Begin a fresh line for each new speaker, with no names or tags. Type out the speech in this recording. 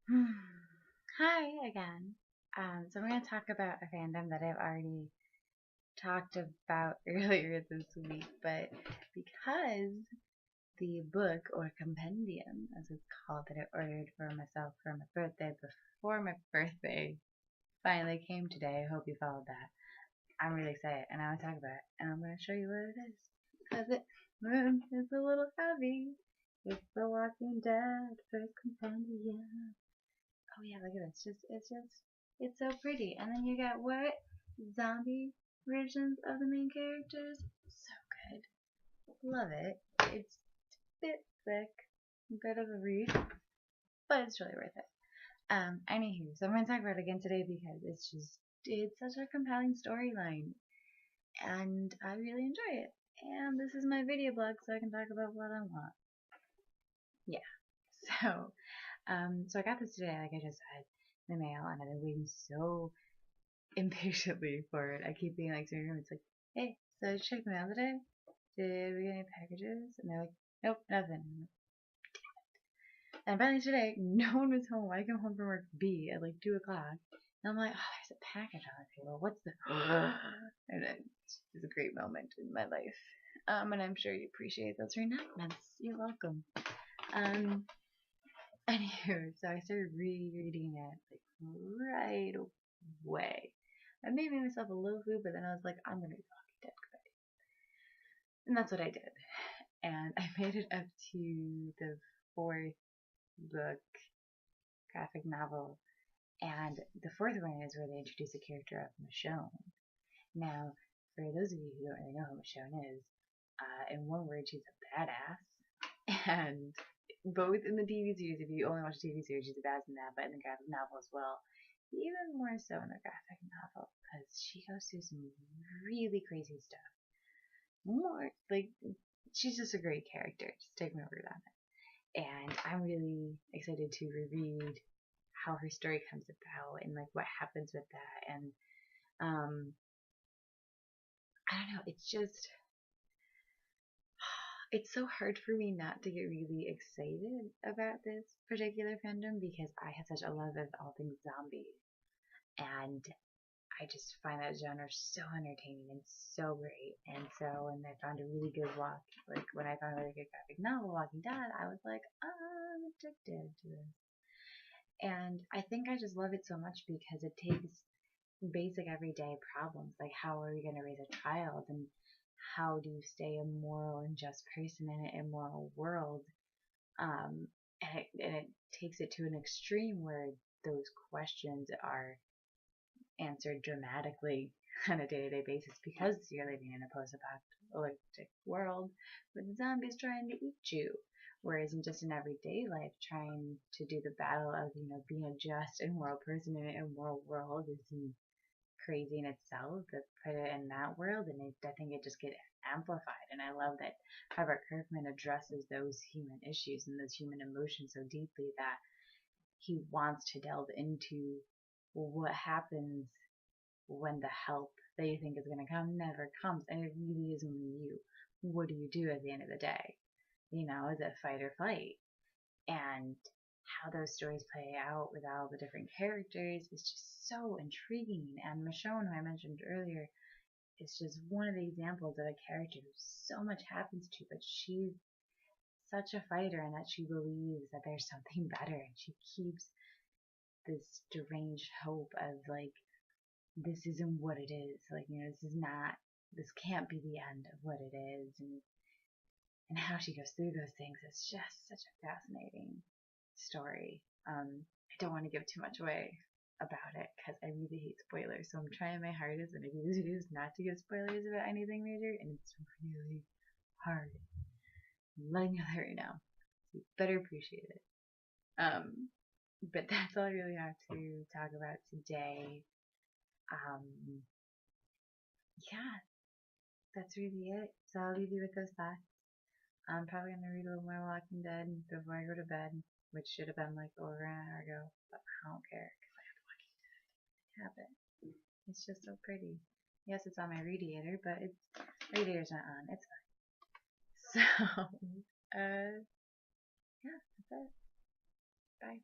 Hi again. So I'm going to talk about a fandom that I've already talked about earlier this week, but because the book or compendium, as it's called, that I ordered for myself for my birthday before my birthday finally came today, I hope you followed that. I'm really excited, and I want to talk about it, and I'm going to show you what it is because it's a little heavy. It's the Walking Dead first compendium. Oh yeah, look at this. It's so pretty. And then you got what? Zombie versions of the main characters. So good. Love it. It's a bit thick, a bit of a read, but it's really worth it. Anywho, so I'm gonna talk about it again today because it's such a compelling storyline, and I really enjoy it. And this is my video blog, so I can talk about what I want. Yeah. So I got this today, like I just said, in the mail, and I've been waiting so impatiently for it. I keep being like to my roommates, like, hey, so did you check the mail today? Did we get any packages? And they're like, nope, nothing. And finally today, no one was home. I came home from work B at like 2 o'clock. And I'm like, oh, there's a package on the table. What's the... And it's a great moment in my life. And I'm sure you appreciate those reenactments. You're welcome. Anywho, so I started rereading it like right away. I made myself a little food, but then I was like, I'm gonna read Walking Dead today. And that's what I did. And I made it up to the fourth book, graphic novel. And the fourth one is where they introduce the character of Michonne. Now, for those of you who don't really know who Michonne is, in one word, she's a badass. And both in the TV series, if you only watch the TV series, she's a badass in that, but in the graphic novel as well. Even more so in the graphic novel, because she goes through some really crazy stuff. More, like, she's just a great character. Just take my word on it. And I'm really excited to reread how her story comes about and, like, what happens with that. And, I don't know, it's so hard for me not to get really excited about this particular fandom because I have such a love of all things zombies. And I just find that genre so entertaining and so great. And so when I found a really good when I found a really good graphic novel, Walking Dead, I was like, I'm addicted to this. And I think I just love it so much because it takes basic everyday problems, like how are we going to raise a child and how do you stay a moral and just person in an immoral world, and it takes it to an extreme where those questions are answered dramatically on a day-to-day basis because you're living in a post-apocalyptic world with zombies trying to eat you. Whereas in just an everyday life, trying to do the battle of, being a just and moral person in an immoral world is crazy in itself. But put it in that world, and I think it just gets amplified. And I love that Robert Kirkman addresses those human issues and those human emotions so deeply that he wants to delve into what happens when the help that you think is going to come never comes, and it really is only you. What do you do at the end of the day? Is it fight or flight? And how those stories play out with all the different characters is just so intriguing. And Michonne, who I mentioned earlier, is just one of the examples of a character who so much happens to, but she's such a fighter and that she believes that there's something better, and she keeps this deranged hope of, like, this isn't what it is. Like, this can't be the end of what it is. And how she goes through those things is just such a fascinating story. I don't want to give too much away about it because I really hate spoilers. So I'm trying my hardest when I do these videos not to give spoilers about anything major, and it's really hard. I'm letting you know that right now. So you better appreciate it. But that's all I really have to talk about today. Yeah, that's really it. So I'll leave you with those thoughts. I'm probably gonna read a little more Walking Dead before I go to bed, which should have been like over an hour ago, but I don't care because I have the Walking Dead. I have it. It's just so pretty. Yes, it's on my radiator, but radiator's not on. It's fine. So, yeah, that's it. Bye.